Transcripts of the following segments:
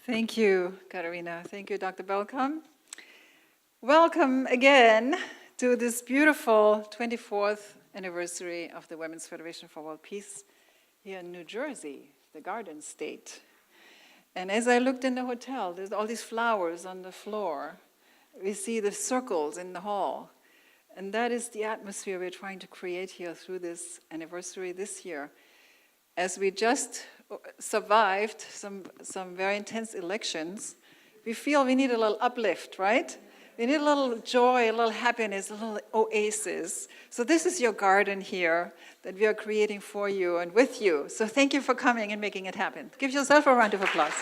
Thank you, Katarina. Thank you, Dr. Belcom. Welcome again to this beautiful 24th anniversary of the Women's Federation for World Peace here in New Jersey, the Garden State. And as I looked in the hotel, there's all these flowers on the floor. We see the circles in the hall. And that is the atmosphere we're trying to create here through this anniversary this year. As we just survived some very intense elections, we feel we need a little uplift, right? We need a little joy, a little happiness, a little oasis. So this is your garden here that we are creating for you and with you. So thank you for coming and making it happen. Give yourself a round of applause.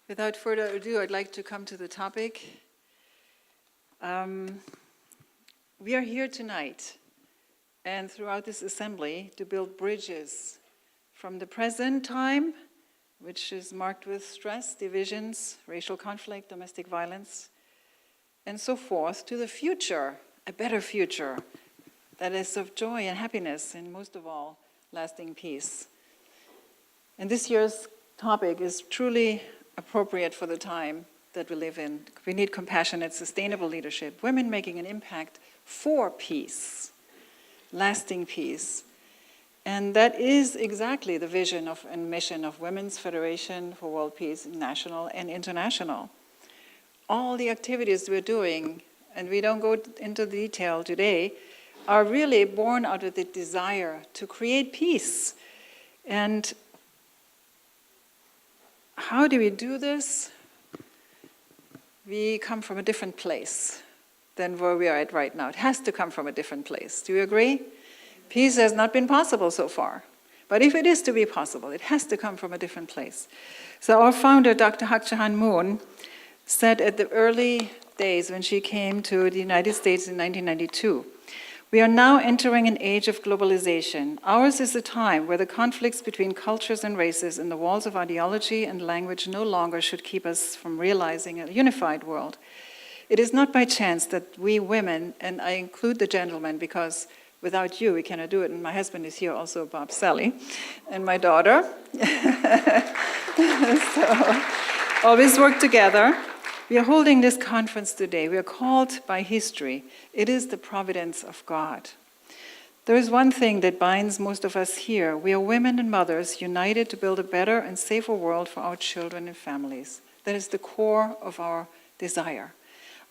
Without further ado, I'd like to come to the topic. We are here tonight and throughout this assembly to build bridges from the present time, which is marked with stress, divisions, racial conflict, domestic violence, and so forth, to the future, a better future that is of joy and happiness, and most of all, lasting peace. And this year's topic is truly appropriate for the time that we live in. We need compassionate, sustainable leadership, women making an impact for peace, lasting peace. And that is exactly the vision of and mission of Women's Federation for World Peace, national and international. All the activities we're doing, and we don't go into detail today, are really born out of the desire to create peace. And how do we do this? We come from a different place than where we are at right now. It has to come from a different place. Do you agree? Peace has not been possible so far. But if it is to be possible, it has to come from a different place. So our founder, Dr. Hak Ja Han Moon, said at the early days when she came to the United States in 1992, "We are now entering an age of globalization. Ours is a time where the conflicts between cultures and races and the walls of ideology and language no longer should keep us from realizing a unified world. It is not by chance that we women," and I include the gentlemen because without you we cannot do it, and my husband is here also, Bob Selle, and my daughter. So, always work together. We are holding this conference today. We are called by history. It is the providence of God. There is one thing that binds most of us here. We are women and mothers united to build a better and safer world for our children and families. That is the core of our desire.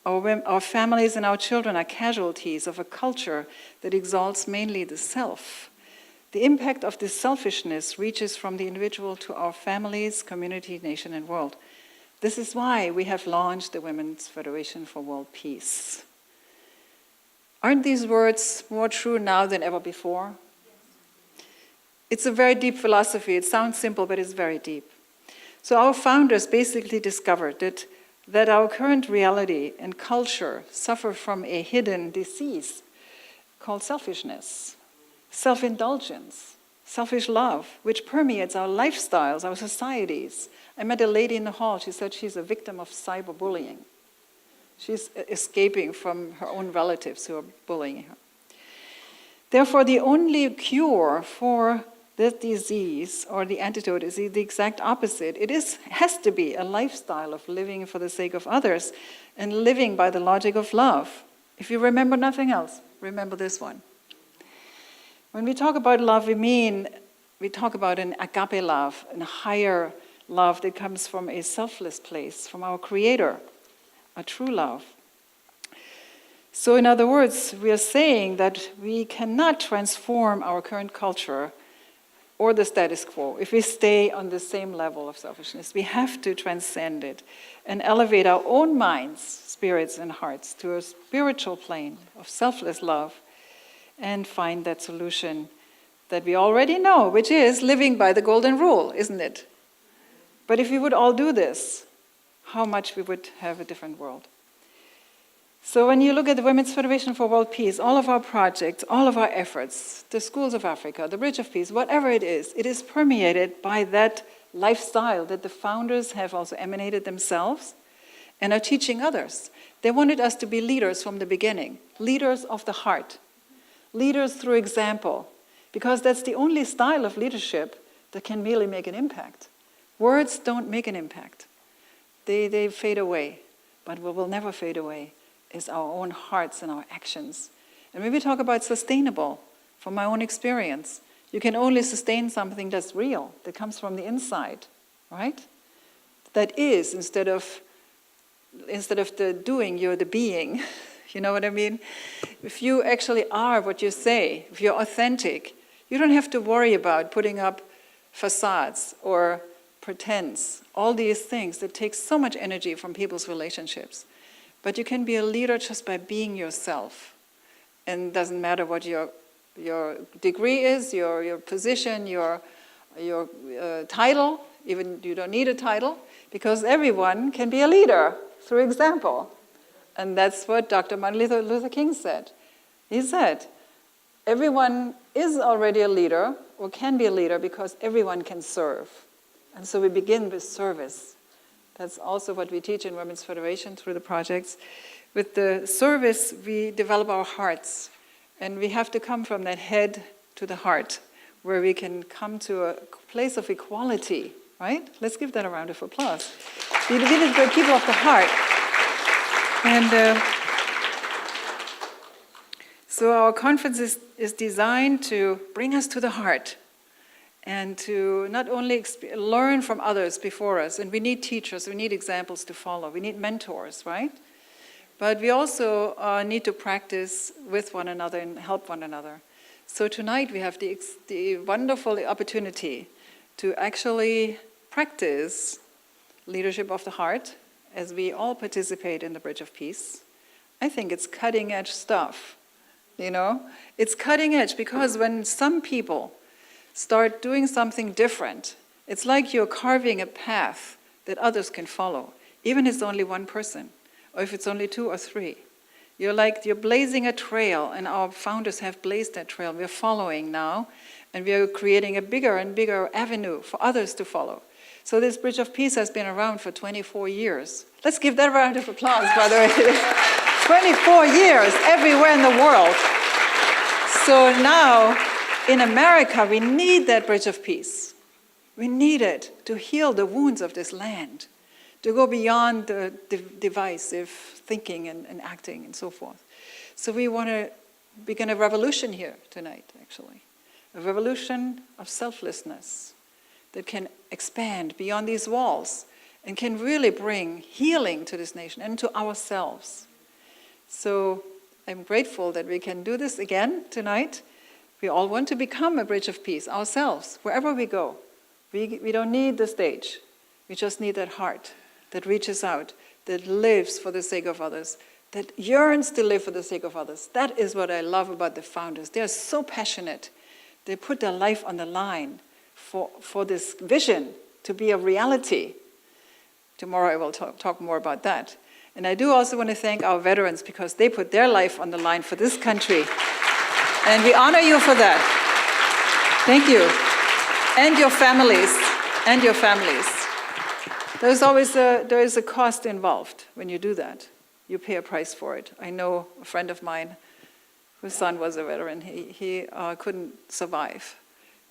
Our families and our children are casualties of a culture that exalts mainly the self. The impact of this selfishness reaches from the individual to our families, community, nation, and world. This is why we have launched the Women's Federation for World Peace. Aren't these words more true now than ever before? It's a very deep philosophy. It sounds simple, but it's very deep. So our founders basically discovered that our current reality and culture suffer from a hidden disease called selfishness, self-indulgence, selfish love, which permeates our lifestyles, our societies. I met a lady in the hall. She said she's a victim of cyberbullying. She's escaping from her own relatives who are bullying her. Therefore, the only cure for this disease, or the antidote, is the exact opposite. It has to be a lifestyle of living for the sake of others and living by the logic of love. If you remember nothing else, remember this one. When we talk about love, we talk about an agape love, a higher love that comes from a selfless place, from our Creator, a true love. So in other words, we are saying that we cannot transform our current culture or the status quo if we stay on the same level of selfishness. We have to transcend it and elevate our own minds, spirits, and hearts to a spiritual plane of selfless love and find that solution that we already know, which is living by the golden rule, isn't it? But if we would all do this, how much we would have a different world. So when you look at the Women's Federation for World Peace, all of our projects, all of our efforts, the Schools of Africa, the Bridge of Peace, whatever it is permeated by that lifestyle that the founders have also emanated themselves and are teaching others. They wanted us to be leaders from the beginning, leaders of the heart, leaders through example, Because that's the only style of leadership that can really make an impact. Words don't make an impact. They fade away. But what will never fade away is our own hearts and our actions. And when we talk about sustainable, from my own experience, you can only sustain something that's real, that comes from the inside, right? That is, instead of the doing, you're the being. You know what I mean? If you actually are what you say, if you're authentic, you don't have to worry about putting up facades or pretense, all these things that take so much energy from people's relationships. But you can be a leader just by being yourself. And it doesn't matter what your degree is, your position, your title. Even you don't need a title, because everyone can be a leader through example. And that's what Dr. Martin Luther King said. He said, everyone is already a leader, or can be a leader, because everyone can serve. And so we begin with service. That's also what we teach in Women's Federation through the projects. With the service, we develop our hearts. And we have to come from that head to the heart, where we can come to a place of equality, right? Let's give that a round of applause. We begin to be people of the heart. And so our conference is designed to bring us to the heart and to not only learn from others before us. And we need teachers, we need examples to follow, we need mentors, right? But we also need to practice with one another and help one another. So tonight we have the wonderful opportunity to actually practice leadership of the heart as we all participate in the Bridge of Peace. I think it's cutting edge stuff, you know? It's cutting edge because when some people start doing something different, it's like you're carving a path that others can follow, even if it's only one person. Or if it's only 2 or 3. You're blazing a trail, and our founders have blazed that trail. We're following now, and we're creating a bigger and bigger avenue for others to follow. So this Bridge of Peace has been around for 24 years. Let's give that a round of applause, by the way. 24 years, everywhere in the world. So now, in America, we need that Bridge of Peace. We need it to heal the wounds of this land, to go beyond the divisive thinking and acting and so forth. So we want to begin a revolution here tonight, actually. A revolution of selflessness that can expand beyond these walls and can really bring healing to this nation and to ourselves. So I'm grateful that we can do this again tonight. We all want to become a Bridge of Peace ourselves, wherever we go. We don't need the stage. We just need that heart that reaches out, that lives for the sake of others, that yearns to live for the sake of others. That is what I love about the founders. They are so passionate. They put their life on the line for this vision to be a reality. Tomorrow I will talk more about that. And I do also want to thank our veterans, because they put their life on the line for this country. And we honor you for that. Thank you. And your families. And your families. There is a cost involved when you do that. You pay a price for it. I know a friend of mine whose son was a veteran. He couldn't survive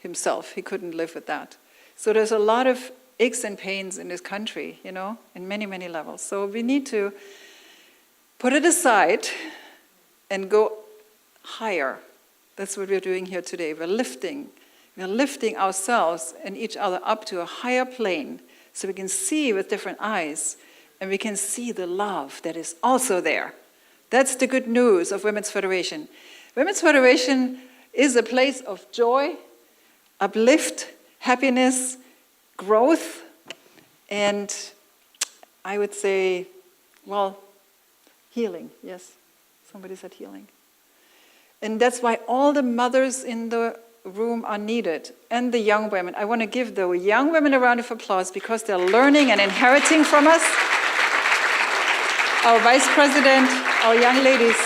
himself. He couldn't live with that. So there's a lot of aches and pains in this country, you know, in many, many levels. So we need to put it aside and go higher. That's what we're doing here today. We're lifting ourselves and each other up to a higher plane, so we can see with different eyes, and we can see the love that is also there. That's the good news of Women's Federation. Women's Federation is a place of joy, uplift, happiness, growth, and I would say, well, healing. Yes, somebody said healing. And that's why all the mothers in the room are needed, and the young women. I want to give the young women a round of applause, because they're learning and inheriting from us. Our vice president, our young ladies,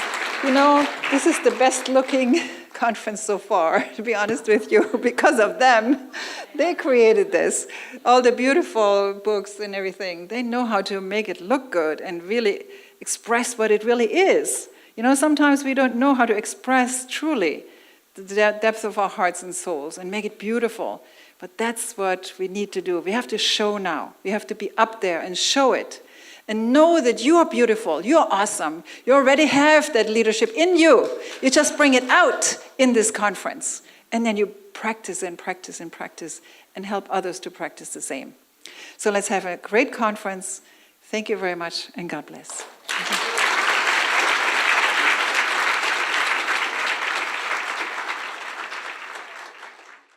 you know, this is the best looking conference so far, to be honest with you, because of them. They created this. All the beautiful books and everything, they know how to make it look good and really express what it really is. You know, sometimes we don't know how to express truly the depth of our hearts and souls and make it beautiful. But that's what we need to do. We have to show now. We have to be up there and show it. And know that you are beautiful, you're awesome. You already have that leadership in you. You just bring it out in this conference. And then you practice and practice and practice and help others to practice the same. So let's have a great conference. Thank you very much, and God bless.